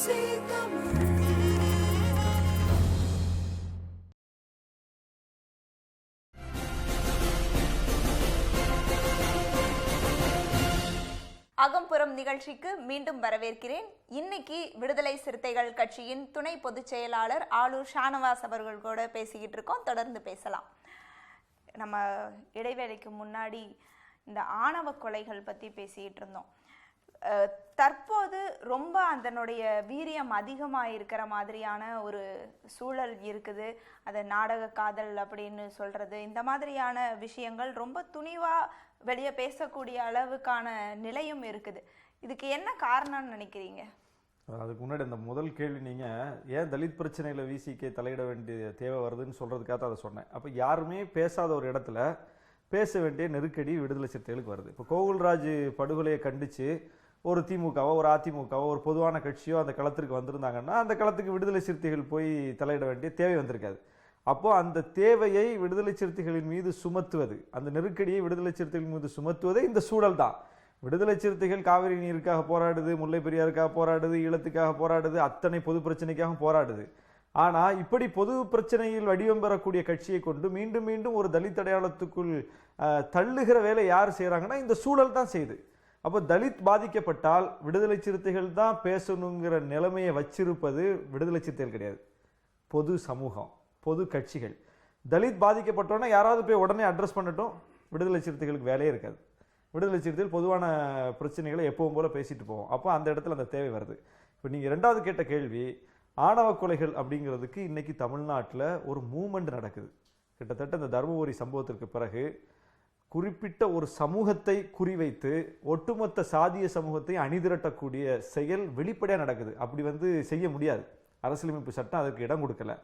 அகம்புறம் நிகழ்ச்சிக்கு மீண்டும் வரவேற்கிறேன். இன்னைக்கு விடுதலை சிறுத்தைகள் கட்சியின் துணை பொதுச் செயலாளர் ஆலூர் ஷானவாஸ் அவர்கள் கூட பேசிக்கிட்டு இருக்கோம். தொடர்ந்து பேசலாம். நம்ம இடைவேளைக்கு முன்னாடி இந்த ஆணவ கொலைகள் பற்றி பேசிக்கிட்டு இருந்தோம். தற்போது ரொம்ப அதனுடைய வீரியம் அதிகமாக இருக்கிற மாதிரியான ஒரு சூழல் இருக்குது. அதை நாடக காதல் அப்படின்னு சொல்கிறது, இந்த மாதிரியான விஷயங்கள் ரொம்ப துணிவாக வெளியே பேசக்கூடிய அளவுக்கான நிலையும் இருக்குது. இதுக்கு என்ன காரணம்னு நினைக்கிறீங்க? அதுக்கு முன்னாடி இந்த முதல் கேள்வி, நீங்கள் ஏன் தலித் பிரச்சனையில் விசிகே தலையிட வேண்டிய தேவை வருதுன்னு சொல்கிறதுக்காக தான் அதை சொன்னேன். அப்போ யாருமே பேசாத ஒரு இடத்துல பேச வேண்டிய நெருக்கடி விடுதலை சிறுத்தைகளுக்கு வருது. இப்போ கோகுல்ராஜ் படுகொலையை கண்டித்து ஒரு திமுகவோ ஒரு அதிமுகவோ ஒரு பொதுவான கட்சியோ அந்த களத்திற்கு வந்திருந்தாங்கன்னா அந்த களத்துக்கு விடுதலை சிறுத்தைகள் போய் தலையிட வேண்டிய தேவை வந்திருக்காது. அப்போது அந்த தேவையை விடுதலை சிறுத்தைகளின் மீது சுமத்துவது, அந்த நெருக்கடியை விடுதலை சிறுத்தைகள் மீது சுமத்துவதே இந்த சூழல் தான். விடுதலை சிறுத்தைகள் காவிரி நீருக்காக போராடுது, முல்லை பெரியாருக்காக போராடுது, ஈழத்துக்காக போராடுது, அத்தனை பொது பிரச்சனைக்காக போராடுது. ஆனால் இப்படி பொது பிரச்சனையில் வடிவம் பெறக்கூடிய கட்சியை கொண்டு மீண்டும் மீண்டும் ஒரு தலித் அடையாளத்துக்குள் தள்ளுகிற வேலை யார் செய்கிறாங்கன்னா இந்த சூழல் தான் செய்யுது. அப்போ தலித் பாதிக்கப்பட்டால் விடுதலை சிறுத்தைகள் தான் பேசணுங்கிற நிலைமையை வச்சிருப்பது விடுதலை சிறுத்தைகள் கிடையாது, பொது சமூகம், பொது கட்சிகள். தலித் பாதிக்கப்பட்டோன்னா யாராவது போய் உடனே அட்ரஸ் பண்ணட்டும், விடுதலை சிறுத்தைகளுக்கு வேலையே இருக்காது. விடுதலை சிறுத்தைகள் பொதுவான பிரச்சனைகளை எப்பவும் போல பேசிட்டு போவோம். அப்போ அந்த இடத்துல அந்த தேவை வருது. இப்போ நீங்கள் ரெண்டாவது கேட்ட கேள்வி, ஆணவ கொலைகள் அப்படிங்கிறதுக்கு இன்னைக்கு தமிழ்நாட்டில் ஒரு மூமெண்ட் நடக்குது. கிட்டத்தட்ட இந்த தருமபுரி சம்பவத்திற்கு பிறகு குறிப்பிட்ட ஒரு சமூகத்தை குறிவைத்து ஒட்டுமொத்த சாதிய சமூகத்தை அணிதிரட்டக்கூடிய செயல் வெளிப்படையாக நடக்குது. அப்படி செய்ய முடியாது, அரசியலமைப்பு சட்டம் அதுக்கு இடம் கொடுக்கல.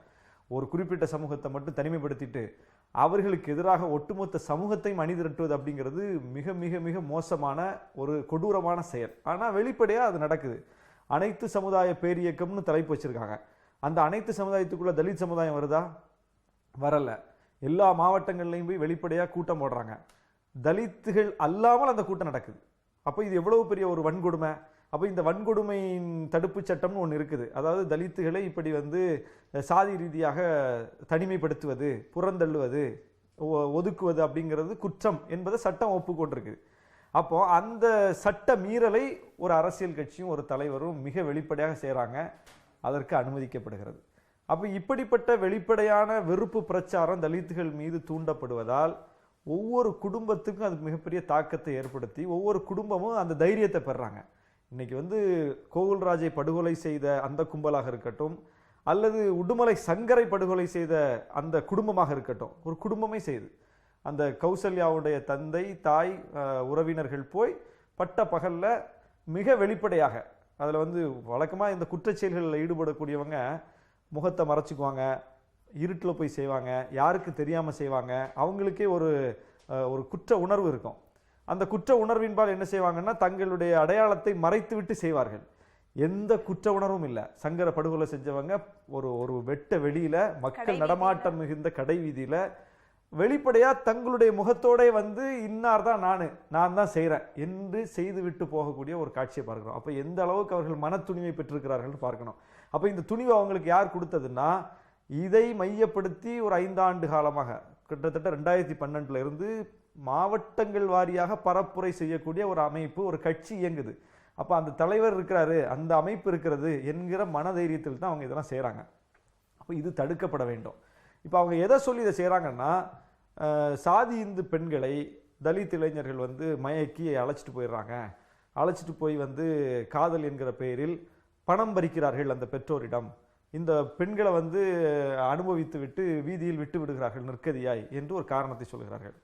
ஒரு குறிப்பிட்ட சமூகத்தை மட்டும் தனிமைப்படுத்திட்டு அவர்களுக்கு எதிராக ஒட்டுமொத்த சமூகத்தையும் அணிதிரட்டுவது அப்படிங்கிறது மிக மிக மிக மோசமான ஒரு கொடூரமான செயல். ஆனால் வெளிப்படையாக அது நடக்குது. அனைத்து சமுதாய பேரியக்கம்னு தலைப்பு வச்சிருக்காங்க. அந்த அனைத்து சமுதாயத்துக்குள்ள தலித் சமுதாயம் வருதா? வரல. எல்லா மாவட்டங்கள்லையும் போய் வெளிப்படையாக கூட்டம் போடுறாங்க. தலித்துகள் அல்லாமல் அந்த கூட்டம் நடக்குது. அப்போ இது எவ்வளவு பெரிய ஒரு வன்கொடுமை. அப்போ இந்த வன்கொடுமையின் தடுப்பு சட்டம்னு ஒன்று இருக்குது. அதாவது தலித்துகளை இப்படி சாதி ரீதியாக தனிமைப்படுத்துவது, புறந்தள்ளுவது, ஒதுக்குவது அப்படிங்கிறது குற்றம் என்பதை சட்டம் ஒப்புக்கொண்டிருக்குது. அப்போ அந்த சட்ட மீறலை ஒரு அரசியல் கட்சியும் ஒரு தலைவரும் மிக வெளிப்படையாக செய்கிறாங்க, அதற்கு அனுமதிக்கப்படுகிறது. அப்போ இப்படிப்பட்ட வெளிப்படையான வெறுப்பு பிரச்சாரம் தலித்துகள் மீது தூண்டப்படுவதால் ஒவ்வொரு குடும்பத்துக்கும் அது மிகப்பெரிய தாக்கத்தை ஏற்படுத்தி ஒவ்வொரு குடும்பமும் அந்த தைரியத்தை பெறாங்க. இன்னைக்கு கோகுல்ராஜை படுகொலை செய்த அந்த கும்பலாக இருக்கட்டும், அல்லது உடுமலை சங்கரை படுகொலை செய்த அந்த குடும்பமாக இருக்கட்டும், ஒரு குடும்பமே செய்து அந்த கௌசல்யாவுடைய தந்தை தாய் உறவினர்கள் போய் பட்ட பகலில் மிக வெளிப்படையாக அதில் வழக்கமாக இந்த குற்றச்செயல்களில் ஈடுபடக்கூடியவங்க முகத்தை மறைச்சிக்குவாங்க, இருட்டில் போய் செய்வாங்க, யாருக்கு தெரியாமல் செய்வாங்க, அவங்களுக்கே ஒரு குற்ற உணர்வு இருக்கும். அந்த குற்ற உணர்வின்பால் என்ன செய்வாங்கன்னா தங்களுடைய அடையாளத்தை மறைத்து விட்டு செய்வார்கள். எந்த குற்ற உணர்வும் இல்லை. சங்கர படுகொலை செஞ்சவங்க ஒரு வெட்ட வெளியில மக்கள் நடமாட்டம் மிகுந்த கடை வீதியில வெளிப்படையா தங்களுடைய முகத்தோட இன்னார் தான் நான் தான் செய்கிறேன் என்று செய்து விட்டு போகக்கூடிய ஒரு காட்சியை பார்க்கிறோம். அப்போ எந்த அளவுக்கு அவர்கள் மன துணிவை பெற்றிருக்கிறார்கள் பார்க்கணும். அப்போ இந்த துணிவை அவங்களுக்கு யார் கொடுத்ததுன்னா, இதை மையப்படுத்தி ஒரு 5 ஆண்டு காலமாக கிட்டத்தட்ட 2012 இருந்து மாவட்டங்கள் வாரியாக பரப்புரை செய்யக்கூடிய ஒரு அமைப்பு, ஒரு கட்சி இயங்குது. அப்போ அந்த தலைவர் இருக்கிறாரு, அந்த அமைப்பு இருக்கிறது என்கிற மனதைரியத்தில் தான் அவங்க இதெல்லாம் செய்கிறாங்க. அப்போ இது தடுக்கப்பட வேண்டும். இப்போ அவங்க எதை சொல்லி இதை செய்கிறாங்கன்னா, சாதி இந்து பெண்களை தலித் இளைஞர்கள் மயக்கி அழைச்சிட்டு போயிடுறாங்க, அழைச்சிட்டு போய் காதல் என்கிற பெயரில் பணம் பறிக்கிறார்கள் அந்த பெற்றோரிடம், இந்த பெண்களை அனுபவித்து விட்டு வீதியில் விட்டு விடுகிறார்கள் நிற்கதியாய் என்று ஒரு காரணத்தை சொல்கிறார்கள்.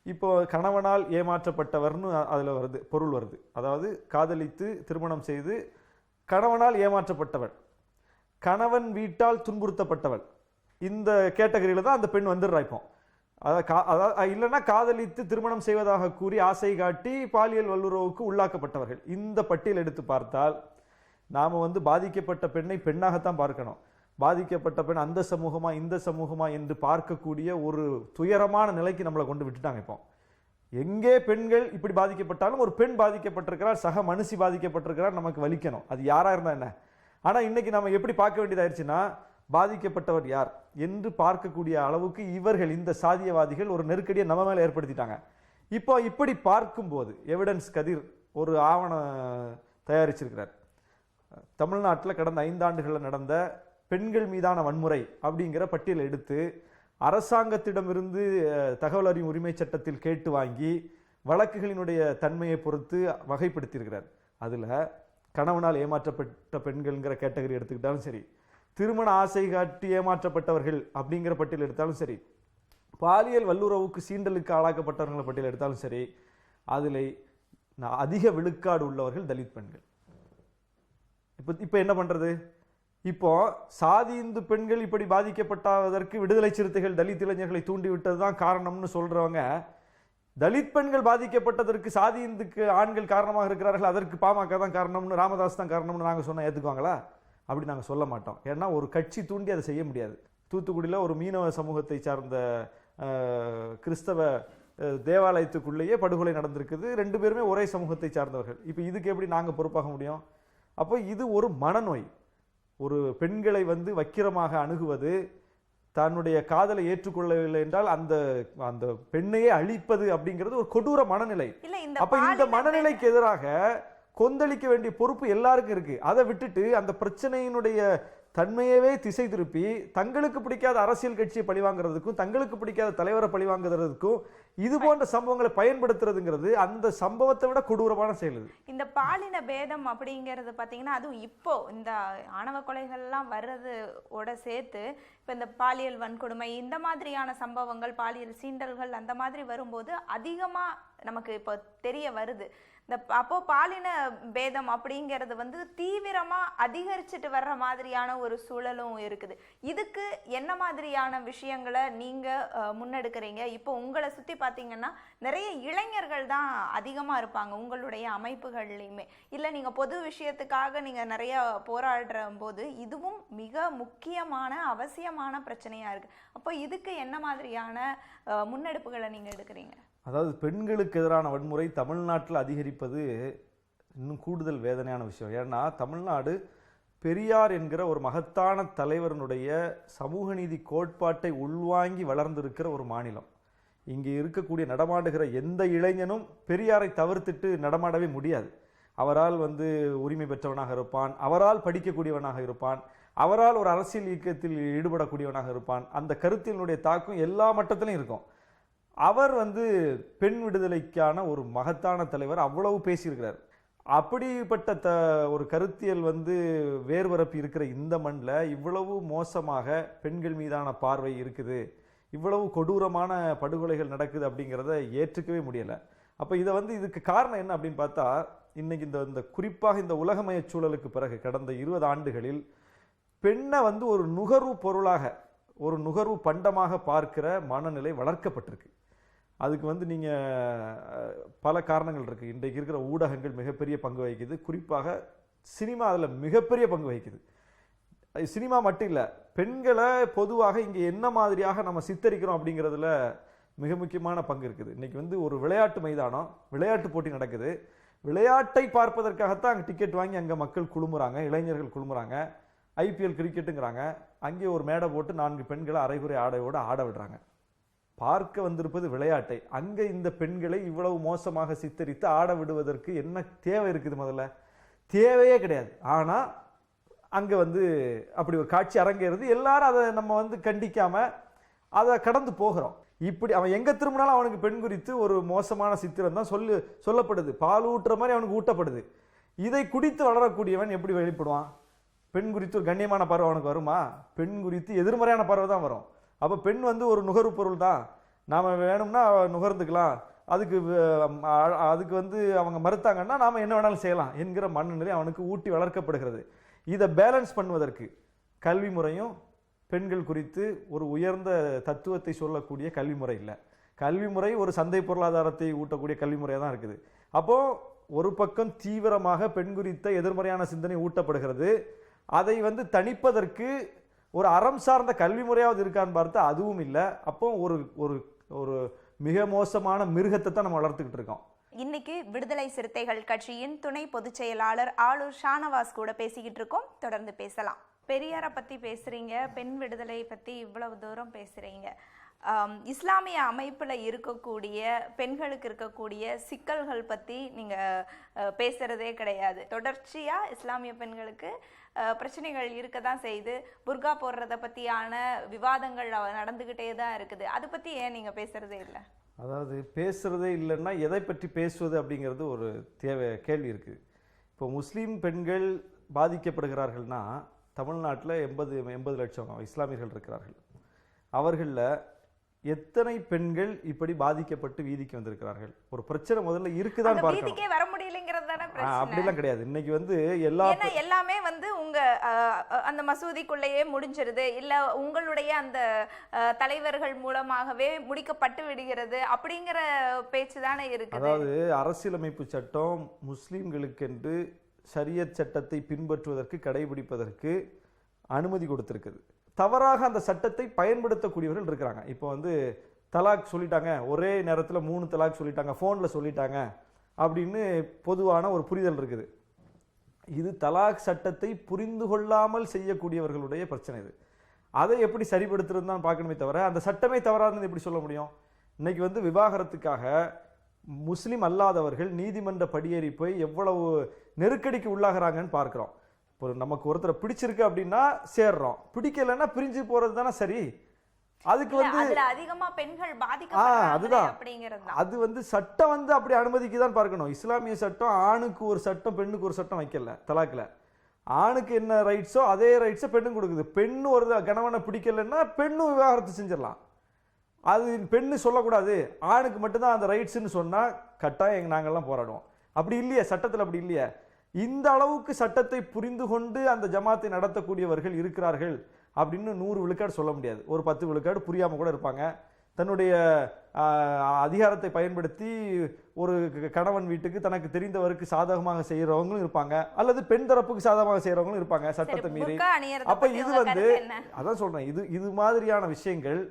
இப்போ கணவனால் ஏமாற்றப்பட்டவர்னு அதில் பொருள் வருது. அதாவது காதலித்து திருமணம் செய்து கணவனால் ஏமாற்றப்பட்டவள், கணவன் வீட்டால் துன்புறுத்தப்பட்டவள், இந்த கேட்டகரியில் தான் அந்த பெண் வந்துடுறா. இப்போ அதாவது இல்லைன்னா காதலித்து திருமணம் செய்வதாக கூறி ஆசை காட்டி பாலியல் வல்லுறவுக்கு உள்ளாக்கப்பட்டவர்கள். இந்த பட்டியல் எடுத்து பார்த்தால் நாம் பாதிக்கப்பட்ட பெண்ணை பெண்ணாகத்தான் பார்க்கணும். பாதிக்கப்பட்ட பெண் அந்த சமூகமா இந்த சமூகமா என்று பார்க்கக்கூடிய ஒரு துயரமான நிலைக்கு நம்மளை கொண்டு விட்டுட்டாங்க. இப்போ எங்கே பெண்கள் இப்படி பாதிக்கப்பட்டாலும் ஒரு பெண் பாதிக்கப்பட்டிருக்கிறார், சக மனுஷி பாதிக்கப்பட்டிருக்கிறார், நமக்கு வலிக்கணும். அது யாரா இருந்தா என்ன? ஆனா இன்னைக்கு நம்ம எப்படி பார்க்க வேண்டியதாயிருச்சுன்னா, பாதிக்கப்பட்டவர் யார் என்று பார்க்கக்கூடிய அளவுக்கு இவர்கள் இந்த சாதியவாதிகள் ஒரு நெருக்கடியை நம்ம மேல ஏற்படுத்திட்டாங்க. இப்போ இப்படி பார்க்கும்போது எவிடன்ஸ் கதிர் ஒரு ஆவணம் தயாரிச்சிருக்கிறார். தமிழ்நாட்டில் கடந்த 5 ஆண்டுகளில் நடந்த பெண்கள் மீதான வன்முறை அப்படிங்கிற பட்டியலை எடுத்து அரசாங்கத்திடமிருந்து தகவல் அறியும் உரிமை சட்டத்தில் கேட்டு வாங்கி வழக்குகளினுடைய தன்மையை பொறுத்து வகைப்படுத்தியிருக்கிறார். அதில் கணவனால் ஏமாற்றப்பட்ட பெண்கள்ங்கிற கேட்டகரி எடுத்துக்கிட்டாலும் சரி, திருமண ஆசை காட்டி ஏமாற்றப்பட்டவர்கள் அப்படிங்கிற பட்டியல் எடுத்தாலும் சரி, பாலியல் வல்லுறவுக்கு சீண்டலுக்கு ஆளாக்கப்பட்டவர்களை பட்டியல் எடுத்தாலும் சரி, அதில் அதிக விழுக்காடு உள்ளவர்கள் தலித் பெண்கள். இப்போ என்ன பண்றது? இப்போ சாதி இந்து பெண்கள் இப்படி பாதிக்கப்பட்டதற்கு விடுதலை சிறுத்தைகள் தலித் இளைஞர்களை தூண்டிவிட்டது தான் காரணம்னு சொல்றவங்க, தலித் பெண்கள் பாதிக்கப்பட்டதற்கு சாதி இந்துக்கு ஆண்கள் காரணமாக இருக்கிறார்கள், அதற்கு பாமக தான் காரணம்னு, ராமதாஸ் தான் காரணம்னு நாங்கள் சொன்னால் ஏற்றுக்குவாங்களா? அப்படி நாங்கள் சொல்ல மாட்டோம். ஏன்னா ஒரு கட்சி தூண்டி அதை செய்ய முடியாது. தூத்துக்குடியில் ஒரு மீனவ சமூகத்தை சார்ந்த கிறிஸ்தவ தேவாலயத்துக்குள்ளேயே படுகொலை நடந்திருக்குது. 2 பேருமே ஒரே சமூகத்தை சார்ந்தவர்கள். இப்போ இதுக்கு எப்படி நாங்கள் பொறுப்பாக முடியும்? அப்போ இது ஒரு மனநோய். ஒரு பெண்களை வக்கிரமாக அணுகுவது, தன்னுடைய காதலை ஏற்றுக்கொள்ளவில்லை என்றால் அந்த அந்த பெண்ணையே அழிப்பது அப்படிங்கிறது ஒரு கொடூர மனநிலை. அப்ப இந்த மனநிலைக்கு எதிராக கொந்தளிக்க வேண்டிய பொறுப்பு எல்லாருக்கும் இருக்கு. அதை விட்டுட்டு அந்த பிரச்சனையினுடைய தன்மையவே திசை திருப்பி தங்களுக்கு பிடிக்காத அரசியல் கட்சியை பழிவாங்கிறதுக்கும் தங்களுக்கு பிடிக்காத தலைவரை பழிவாங்குறதுக்கும் இது போன்ற சம்பவங்களை பயன்படுத்துறதுங்கிறது அந்த சம்பவத்தை விட கொடூரமான செயல். இந்த பாலின பேதம் அப்படிங்கிறது பார்த்தீங்கன்னா, அதுவும் இப்போ இந்த ஆணவ கொலைகள்லாம் வர்றதோட சேர்த்து இப்போ இந்த பாலியல் வன்கொடுமை இந்த மாதிரியான சம்பவங்கள், பாலியல் சீண்டல்கள் அந்த மாதிரி வரும்போது அதிகமாக நமக்கு இப்போ தெரிய வருது. அப்போ பாலின பேதம் அப்படிங்கிறது தீவிரமா அதிகரிச்சுட்டு வர்ற மாதிரியான ஒரு சூழலும் இருக்குது. இதுக்கு என்ன மாதிரியான விஷயங்களை நீங்க முன்னெடுக்கிறீங்க? இப்போ உங்களை சுத்தி பாத்தீங்கன்னா நிறைய இளைஞர்கள் தான் அதிகமா இருப்பாங்க உங்களுடைய அமைப்புகள்லையுமே. இல்லை நீங்க பொது விஷயத்துக்காக நீங்க நிறைய போராடுற போது இதுவும் மிக முக்கியமான அவசியமான பிரச்சனையா இருக்கு. அப்போ இதுக்கு என்ன மாதிரியான முன்னெடுப்புகளை நீங்க எடுக்கிறீங்க? அதாவது பெண்களுக்கு எதிரான வன்முறை தமிழ்நாட்டில் அதிகரிப்பது இன்னும் கூடுதல் வேதனையான விஷயம். ஏன்னா தமிழ்நாடு பெரியார் என்கிற ஒரு மகத்தான தலைவருடைய சமூக நீதி கோட்பாட்டை உள்வாங்கி வளர்ந்திருக்கிற ஒரு மாநிலம். இங்கே இருக்கக்கூடிய நடமாடுகிற எந்த இளைஞனும் பெரியாரை தவிர்த்துட்டு நடமாடவே முடியாது. அவரால் உரிமை பெற்றவனாக இருப்பான், அவரால் படிக்கக்கூடியவனாக இருப்பான், அவரால் ஒரு அரசியல் இயக்கத்தில் ஈடுபடக்கூடியவனாக இருப்பான். அந்த கருத்தினுடைய தாக்கம் எல்லா மட்டத்திலும் இருக்கும். அவர் பெண் விடுதலைக்கான ஒரு மகத்தான தலைவர், அவ்வளவு பேசியிருக்கிறார். அப்படிப்பட்ட ஒரு கருத்தியல் வேர்வரப்பு இருக்கிற இந்த மண்ணில் இவ்வளவு மோசமாக பெண்கள் மீதான பார்வை இருக்குது, இவ்வளவு கொடூரமான படுகொலைகள் நடக்குது அப்படிங்கிறத ஏற்றுக்கவே முடியலை. அப்போ இதை இதுக்கு காரணம் என்ன அப்படின்னு பார்த்தா, இன்னைக்கு இந்த குறிப்பாக இந்த உலகமய சூழலுக்கு பிறகு கடந்த 20 ஆண்டுகளில் பெண்ணை ஒரு நுகர்வு பொருளாக, ஒரு நுகர்வு பண்டமாக பார்க்கிற மனநிலை வளர்க்கப்பட்டிருக்கு. அதுக்கு நீங்கள் பல காரணங்கள் இருக்குது. இன்றைக்கு இருக்கிற ஊடகங்கள் மிகப்பெரிய பங்கு வகிக்குது. குறிப்பாக சினிமா அதில் மிகப்பெரிய பங்கு வகிக்குது. சினிமா மட்டும் இல்லை, பெண்களை பொதுவாக இங்கே என்ன மாதிரியாக நம்ம சித்தரிக்கிறோம் அப்படிங்கிறதுல மிக முக்கியமான பங்கு இருக்குது. இன்றைக்கி ஒரு விளையாட்டு மைதானம், விளையாட்டு போட்டி நடக்குது. விளையாட்டை பார்ப்பதற்காகத்தான் அங்கே டிக்கெட் வாங்கி அங்கே மக்கள் குழுமுறாங்க, இளைஞர்கள் குழுமுறாங்க. IPL கிரிக்கெட்டுங்கிறாங்க, அங்கே ஒரு மேடை போட்டு 4 பெண்களை அரைகுறை ஆடையோடு ஆட விடுறாங்க. பார்க்க வந்திருப்பது விளையாட்டை, அங்கே இந்த பெண்களை இவ்வளவு மோசமாக சித்தரித்து ஆட விடுவதற்கு என்ன தேவை இருக்குது? முதல்ல தேவையே கிடையாது. ஆனால் அங்கே அப்படி ஒரு காட்சி அரங்கேறுது. எல்லாரும் அதை நம்ம கண்டிக்காம அதை கடந்து போகிறோம். இப்படி அவன் எங்கே திரும்பினாலும் அவனுக்கு பெண் குறித்து ஒரு மோசமான சித்திரம் தான் சொல்லப்படுது. பால் ஊட்டுற மாதிரி அவனுக்கு ஊட்டப்படுது. இதை குடித்து வளரக்கூடியவன் எப்படி வெளிப்படுவான்? பெண் குறித்து ஒரு கண்ணியமான பார்வை அவனுக்கு வருமா? பெண் குறித்து எதிர்மறையான பார்வை தான் வரும். அப்போ பெண் ஒரு நுகர்வு பொருள் தான், நாம் வேணும்னா நுகர்ந்துக்கலாம், அதுக்கு அவங்க மறுத்தாங்கன்னா நாம் என்ன வேணாலும் செய்யலாம் என்கிற மனநிலை அவனுக்கு ஊட்டி வளர்க்கப்படுகிறது. இதை பேலன்ஸ் பண்ணுவதற்கு கல்வி முறையும் பெண்கள் குறித்து ஒரு உயர்ந்த தத்துவத்தை சொல்லக்கூடிய கல்வி முறை இல்லை. கல்வி முறை ஒரு சந்தை பொருளாதாரத்தை ஊட்டக்கூடிய கல்வி முறையாக தான் இருக்குது. அப்போது ஒரு பக்கம் தீவிரமாக பெண் குறித்த எதிர்மறையான சிந்தனை ஊட்டப்படுகிறது. அதை தணிப்பதற்கு ஒரு அறம் சார்ந்த கல்வி முறையாவது இருக்கான்னு பார்த்தா அதுவும் இல்லை. அப்போ ஒரு ஒரு ஒரு மிக மோசமான மிருகத்தை தான் நம்ம வளர்த்துக்கிட்டு இருக்கோம். இன்னைக்கு விடுதலை சிறுத்தைகள் கட்சியின் துணை பொதுச் செயலாளர் ஆளூர் ஷானவாஸ் கூட பேசிக்கிட்டு இருக்கோம். தொடர்ந்து பேசலாம். பெரியாரை பத்தி பேசுறீங்க, பெண் விடுதலை பத்தி இவ்வளவு தூரம் பேசுறீங்க. இஸ்லாமிய அமைப்புல இருக்கக்கூடிய பெண்களுக்கு இருக்கக்கூடிய சிக்கல்கள் பத்தி நீங்க பேசுறதே கிடையாது. தொடர்ச்சியா இஸ்லாமிய பெண்களுக்கு பிரச்சனைகள் இருக்க தான் செய்யுது. புர்கா போடுறத பத்தியான விவாதங்கள் நடந்துகிட்டே தான் இருக்குது. அதை பத்தி ஏன் நீங்க பேசுறதே இல்லை? அதாவது பேசுறதே இல்லைன்னா எதை பற்றி பேசுவது அப்படிங்கிறது ஒரு கேள்வி இருக்குது. இப்போ முஸ்லீம் பெண்கள் பாதிக்கப்படுகிறார்கள்னா தமிழ்நாட்டில் 80 லட்சம் இஸ்லாமியர்கள் இருக்கிறார்கள். அவர்களில் எத்தனை பெண்கள் இப்படி பாதிக்கப்பட்டு வீதிக்கு வந்திருக்கிறார்கள்? ஒரு பிரச்சனை முதல்ல இருக்குதான் பார்க்கணும். வீதிக்கே வர முடியலங்கிறது தானே பிரச்சனை. அப்படிலாம் கிடையாது. இன்னைக்கு வந்து எல்லாமே வந்து உங்க அந்த மசூதிக்குள்ளேயே முடிஞ்சிருது, இல்ல உங்களுடைய அந்த தலைவர்கள் மூலமாகவே முடிக்கப்பட்டு விடுகிறது அப்படிங்கிற பேச்சு தானே இருக்கு. அதாவது அரசியலமைப்பு சட்டம் முஸ்லீம்களுக்கென்று ஷரியத் சட்டத்தை பின்பற்றுவதற்கு கடைபிடிப்பதற்கு அனுமதி கொடுத்திருக்குது. தவறாக அந்த சட்டத்தை பயன்படுத்தக்கூடியவர்கள் இருக்கிறாங்க. இப்போ வந்து தலாக் சொல்லிட்டாங்க, ஒரே நேரத்தில் 3 தலாக் சொல்லிட்டாங்க, ஃபோனில் சொல்லிட்டாங்க அப்படின்னு பொதுவான ஒரு புரிதல் இருக்குது. இது தலாக் சட்டத்தை புரிந்து கொள்ளாமல் செய்யக்கூடியவர்களுடைய பிரச்சனை. இது அதை எப்படி சரிப்படுத்துறது தான் பார்க்கணுமே தவிர அந்த சட்டமே தவறானது எப்படி சொல்ல முடியும்? இன்னைக்கு வந்து விவாகரத்துக்காக முஸ்லீம் அல்லாதவர்கள் நீதிமன்ற படியேறி போய் எவ்வளவு நெருக்கடிக்கு உள்ளாகிறாங்கன்னு பார்க்குறோம். இப்போ நமக்கு ஒருத்தரை பிடிச்சிருக்கு அப்படின்னா சேர்றோம், பிடிக்கலைன்னா பிரிஞ்சு போறது தானே சரி. அதுக்கு வந்து அதிகமா பெண்கள் பாதிக்கப்படுறாங்க. அது வந்து சட்டம் வந்து அப்படி அனுமதிக்குதான் பார்க்கணும். இஸ்லாமிய சட்டம் ஆணுக்கு ஒரு சட்டம் பெண்ணுக்கு ஒரு சட்டம் வைக்கல. தலாக்ல ஆணுக்கு என்ன ரைட்ஸோ அதே ரைட்ஸை பெண்ணும் கொடுக்குது. பெண்ணு ஒரு கணவனை பிடிக்கலைன்னா பெண்ணும் விவாகரத்து செஞ்சிடலாம். அது பெண்ணு சொல்லக்கூடாது, ஆணுக்கு மட்டும்தான் அந்த ரைட்ஸ்ன்னு சொன்னா கட்டாயம் நாங்கள்லாம் போராடுவோம். அப்படி இல்லையே, சட்டத்தில் அப்படி இல்லையே. இந்த அளவுக்கு சட்டத்தை புரிந்து கொண்டு அந்த ஜமாத்தை நடத்தக்கூடியவர்கள் இருக்கிறார்கள் அப்படின்னு 100 விழுக்காடு சொல்ல முடியாது. ஒரு 10 விழுக்காடு புரியாமல் கூட இருப்பாங்க. தன்னுடைய அதிகாரத்தை பயன்படுத்தி ஒரு கணவன் வீட்டுக்கு தனக்கு தெரிந்தவருக்கு சாதகமாக செய்யறவங்களும் இருப்பாங்க, அல்லது பெண் தரப்புக்கு சாதகமாக செய்யறவங்களும் இருப்பாங்க சட்டத்தை மீறி. அப்ப இது வந்து அதான் சொல்றேன், இது மாதிரியான விஷயங்கள்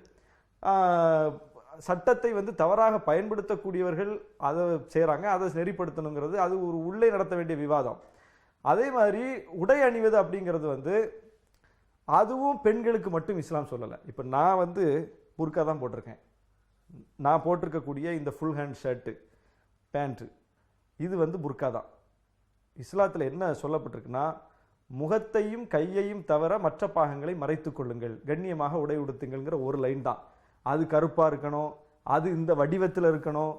சட்டத்தை வந்து தவறாக பயன்படுத்தக்கூடியவர்கள் அதை செய்கிறாங்க. அதை நெறிப்படுத்தணுங்கிறது அது ஒரு உள்ளே நடத்த வேண்டிய விவாதம். அதே மாதிரி உடை அணிவது அப்படிங்கிறது வந்து அதுவும் பெண்களுக்கு மட்டும் இஸ்லாம் சொல்லலை. இப்போ நான் வந்து புர்கா தான் போட்டிருக்கேன். நான் போட்டிருக்கக்கூடிய இந்த ஃபுல் ஹேண்ட் ஷர்ட்டு பேண்ட்டு இது வந்து புர்கா தான். இஸ்லாத்தில் என்ன சொல்லப்பட்டிருக்குன்னா, முகத்தையும் கையையும் தவிர மற்ற பாகங்களை மறைத்து கொள்ளுங்கள், கண்ணியமாக உடை உடுத்துங்கள்ங்கிற ஒரு லைன் தான். அது கருப்பாக இருக்கணும், அது இந்த வடிவத்தில் இருக்கணும்,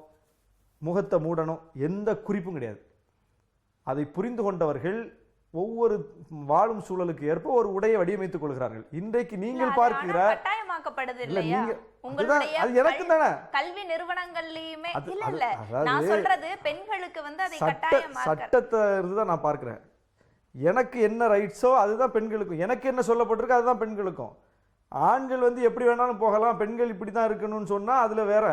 முகத்தை மூடணும், எந்த குறிப்பும் கிடையாது. அதை புரிந்து கொண்டவர்கள் ஒவ்வொரு வாழும் சூழலுக்கு ஏற்ப ஒரு உடையை வடிவமைத்துக் கொள்கிறார்கள். இன்றைக்கு நீங்கள் பார்க்கிற எனக்கு தானே கல்வி நிறுவனங்கள்லயுமே இல்ல நான் சொல்றது பெண்களுக்கு வந்து அதை சட்டத்தை தான் நான் பார்க்கிறேன். எனக்கு என்ன ரைட்ஸோ அதுதான் பெண்களுக்கும், எனக்கு என்ன சொல்லப்பட்டிருக்கு அதுதான் பெண்களுக்கும். ஆண்கள் வந்து எப்படி வேணாலும் போகலாம், பெண்கள் இப்படிதான் இருக்கணும்னு சொன்னா அதுல வேற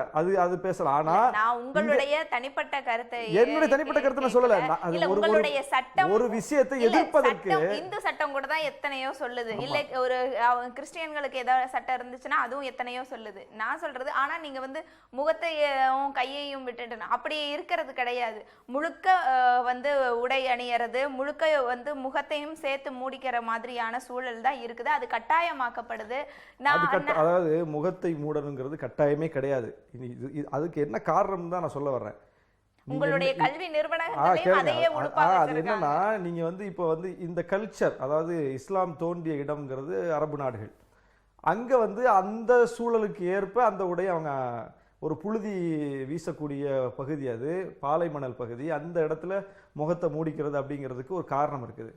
அது பேசலாம். ஆனா நான் உங்களுடைய தனிப்பட்ட கருத்தை, என்னுடைய தனிப்பட்ட கருத்தை நான் சொல்லல. அது உங்களுடைய சட்டம் ஒரு விஷயத்தை எதிர்ப்பதற்கு இந்து சட்டம் கூட தான் எத்தனையோ சொல்லுது. இல்ல ஒரு கிறிஸ்டியன்களுக்கு ஏதாவது சட்டம் இருந்துச்சுன்னா அதுவும் எத்தனையோ சொல்லுது. நான் சொல்றது ஆனா நீங்க வந்து முகத்தையும் கையையும் விட்டுட்டு அப்படி இருக்கிறது கிடையாது. முழுக்க வந்து உடை அணியறது, முழுக்க வந்து முகத்தையும் சேர்த்து மூடிக்கிற மாதிரியான சூழல் தான் இருக்குது. அது கட்டாயமாக்கப்படுது. அதாவது முகத்தை மூடணுங்கிறது கட்டாயமே கிடையாது. அதுக்கு என்ன காரணம் தான் நான் சொல்ல வர்றேன். உங்களுடைய கல்வி அது என்னன்னா, நீங்க வந்து இப்போ வந்து இந்த கல்ச்சர், அதாவது இஸ்லாம் தோன்றிய இடம்ங்கிறது அரபு நாடுகள். அங்க வந்து அந்த சூழலுக்கு ஏற்ப அந்த உடை அவங்க ஒரு புழுதி வீசக்கூடிய பகுதி, அது பாலைமணல் பகுதி, அந்த இடத்துல முகத்தை மூடிக்கிறது அப்படிங்கிறதுக்கு ஒரு காரணம் இருக்குது.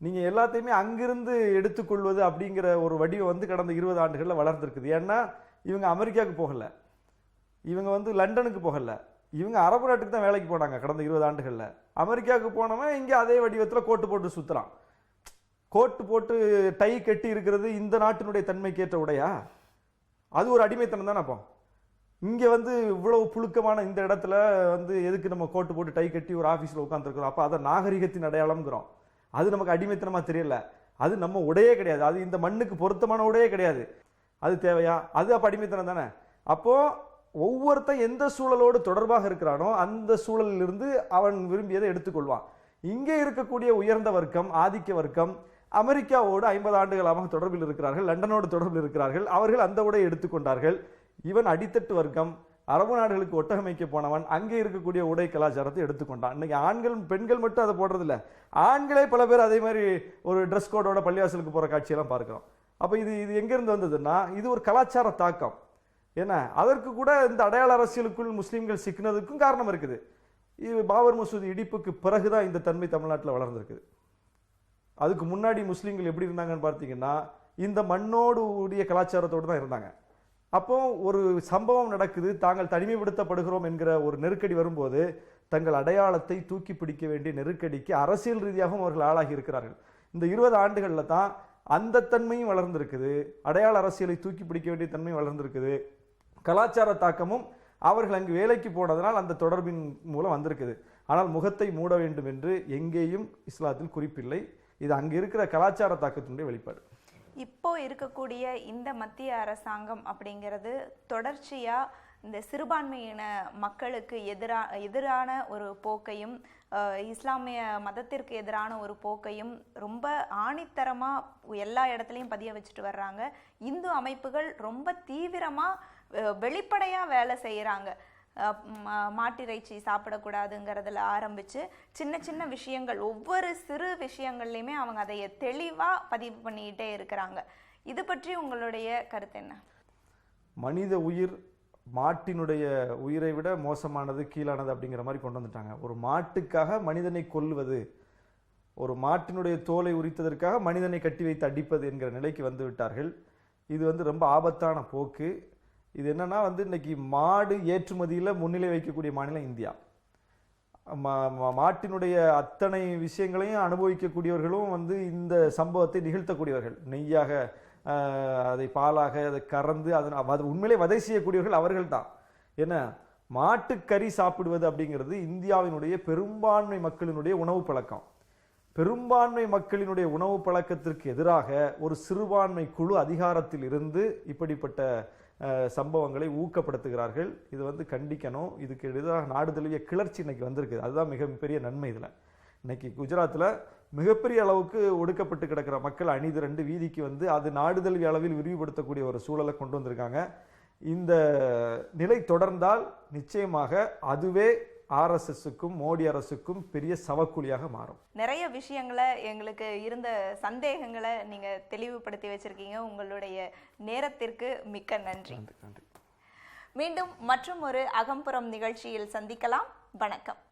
நீங்கள் எல்லாத்தையுமே அங்கிருந்து எடுத்துக்கொள்வது அப்படிங்கிற ஒரு வடிவம் வந்து கடந்த 20 ஆண்டுகளில் வளர்ந்துருக்குது. ஏன்னா இவங்க அமெரிக்காவுக்கு போகலை, இவங்க வந்து லண்டனுக்கு போகலை, இவங்க அரபு நாட்டுக்கு தான் வேலைக்கு போனாங்க கடந்த 20 ஆண்டுகளில். அமெரிக்காவுக்கு போனவன் இங்கே அதே வடிவத்தில் கோட்டு போட்டு சுற்றுறான். கோட்டு போட்டு டை கட்டி இருக்கிறது இந்த நாட்டினுடைய தன்மைக்கேற்ற உடையா? அது ஒரு அடிமைத்தனம் தானே. அப்போ இங்கே வந்து இவ்வளவு புழுக்கமான இந்த இடத்துல வந்து எதுக்கு நம்ம கோட்டு போட்டு டை கட்டி ஒரு ஆஃபீஸில் உட்காந்துருக்கிறோம்? அப்போ அதை நாகரிகத்தின் அடையாளம்ங்கிறோம். அது நமக்கு அடிமைத்தனமா தெரியல. அது நம்ம உடையே கிடையாது, அது இந்த மண்ணுக்கு பொருத்தமான உடையே கிடையாது. அது தேவையா? அது அப்போ அடிமைத்தனம் தானே. அப்போ ஒவ்வொருத்தன் எந்த சூழலோடு தொடர்பாக இருக்கிறானோ அந்த சூழலிலிருந்து அவன் விரும்பியதை எடுத்துக்கொள்வான். இங்கே இருக்கக்கூடிய உயர்ந்த வர்க்கம், ஆதிக்க வர்க்கம் அமெரிக்காவோடு 50 ஆண்டுகளாக தொடர்பில் இருக்கிறார்கள், லண்டனோடு தொடர்பில் இருக்கிறார்கள். அவர்கள் அந்த உடையை எடுத்துக்கொண்டார்கள். இவன் அடித்தட்டு வர்க்கம், அரபு நாடுகளுக்கு ஒட்டகமைக்க போனவன் அங்கே இருக்கக்கூடிய உடை கலாச்சாரத்தை எடுத்துக்கொண்டான். இன்னைக்கு ஆண்கள் பெண்கள் மட்டும் அதை போடுறதில்ல, ஆண்களே பல பேர் அதே மாதிரி ஒரு ட்ரெஸ் கோடோட பள்ளிவாசலுக்கு போகிற காட்சியெல்லாம் பார்க்கிறோம். அப்போ இது எங்கேருந்து வந்ததுன்னா இது ஒரு கலாச்சார தாக்கம். ஏன்னா அதற்கு கூட இந்த அடையாள அரசியலுக்குள் முஸ்லீம்கள் சிக்கினதுக்கும் காரணம் இருக்குது. இது பாபர் மசூதி இடிப்புக்கு பிறகுதான் இந்த தன்மை தமிழ்நாட்டில் வளர்ந்துருக்குது. அதுக்கு முன்னாடி முஸ்லீம்கள் எப்படி இருந்தாங்கன்னு பார்த்தீங்கன்னா இந்த மண்ணோடு கூடிய கலாச்சாரத்தோடு தான் இருந்தாங்க. அப்போ ஒரு சம்பவம் நடக்குது, தாங்கள் தனிமைப்படுத்தப்படுகிறோம் என்கிற ஒரு நெருக்கடி வரும்போது தங்கள் அடையாளத்தை தூக்கி பிடிக்க வேண்டிய நெருக்கடிக்கு அரசியல் ரீதியாகவும் அவர்கள் ஆளாகி இருக்கிறார்கள். இந்த 20 ஆண்டுகளில் தான் அந்த தன்மையும் வளர்ந்துருக்குது, அடையாள அரசியலை தூக்கி பிடிக்க வேண்டிய தன்மையும் வளர்ந்துருக்குது, கலாச்சார தாக்கமும் அவர்கள் அங்கு வேலைக்கு போனதனால் அந்த தொடர்பின் மூலம் வந்திருக்குது. ஆனால் முகத்தை மூட வேண்டும் என்று எங்கேயும் இஸ்லாத்தில் குறிப்பில்லை. இது அங்கே இருக்கிற கலாச்சார தாக்கத்தினுடைய வெளிப்பாடு. இப்போ இருக்கக்கூடிய இந்த மத்திய அரசாங்கம் அப்படிங்கிறது தொடர்ச்சியா இந்த சிறுபான்மையின மக்களுக்கு எதிரான ஒரு போக்கையும் இஸ்லாமிய மதத்திற்கு எதிரான ஒரு போக்கையும் ரொம்ப ஆணித்தரமா எல்லா இடத்துலையும் பதிய வச்சுட்டு வர்றாங்க. இந்து அமைப்புகள் ரொம்ப தீவிரமா வெளிப்படையா வேலை செய்யறாங்க. மாட்டிறைச்சி சாப்பிடக்கூடாதுங்கிறதுல ஆரம்பிச்சு சின்ன சின்ன விஷயங்கள், ஒவ்வொரு சிறு விஷயங்கள்லையுமே அவங்க அதை தெளிவா பதிவு பண்ணிக்கிட்டே இருக்கிறாங்க. இது பற்றி உங்களுடைய கருத்து என்ன? மனித உயிர் மாட்டினுடைய உயிரை விட மோசமானது, கீழானது அப்படிங்கிற மாதிரி கொண்டு வந்துட்டாங்க. ஒரு மாட்டுக்காக மனிதனை கொல்வது, ஒரு மாட்டினுடைய தோலை உரித்ததற்காக மனிதனை கட்டி வைத்து அடிப்பது என்கிற நிலைக்கு வந்து விட்டார்கள். இது ரொம்ப ஆபத்தான போக்கு. இது என்னன்னா இன்னைக்கு மாடு ஏற்றுமதியில் முன்னிலை வைக்கக்கூடிய மாநிலம் இந்தியா. மாட்டினுடைய அத்தனை விஷயங்களையும் அனுபவிக்கக்கூடியவர்களும் இந்த சம்பவத்தை நிகழ்த்தக்கூடியவர்கள். நெய்யாக, அதை பாலாக, அதை கறந்து அது உண்மையிலே வதை செய்யக்கூடியவர்கள் அவர்கள் தான். ஏன்னா மாட்டுக்கறி சாப்பிடுவது அப்படிங்கிறது இந்தியாவினுடைய பெரும்பான்மை மக்களினுடைய உணவு பழக்கம். பெரும்பான்மை மக்களினுடைய உணவு பழக்கத்திற்கு எதிராக ஒரு சிறுபான்மை குழு அதிகாரத்தில் இருந்து இப்படிப்பட்ட சம்பவங்களை ஊக்கப்படுத்துகிறார்கள். இது கண்டிக்கணும். இதுக்கு எதிராக நாடு தழுவிய கிளர்ச்சி இன்னைக்கு வந்திருக்கு. அதுதான் மிகப்பெரிய நன்மை. இதில் இன்னைக்கு குஜராத்தில் மிகப்பெரிய அளவுக்கு ஒடுக்கப்பட்டு கிடக்கிற மக்கள் அணிதிரண்டு வீதிக்கு அது நாடு தழுவிய அளவில் விரிவுபடுத்தக்கூடிய ஒரு சூழலை கொண்டு வந்திருக்காங்க. இந்த நிலை தொடர்ந்தால் நிச்சயமாக அதுவே ஆர்எஸ்எஸ்க்கும் மோடி அரசுக்கும் பெரிய சவக்குழியாக மாறும். நிறைய விஷயங்களை, எங்களுக்கு இருந்த சந்தேகங்களை நீங்க தெளிவுபடுத்தி வச்சிருக்கீங்க. உங்களுடைய நேரத்திற்கு மிக்க நன்றி. நன்றி. மீண்டும் மற்றும் ஒரு அகம்புறம் நிகழ்ச்சியில் சந்திக்கலாம். வணக்கம்.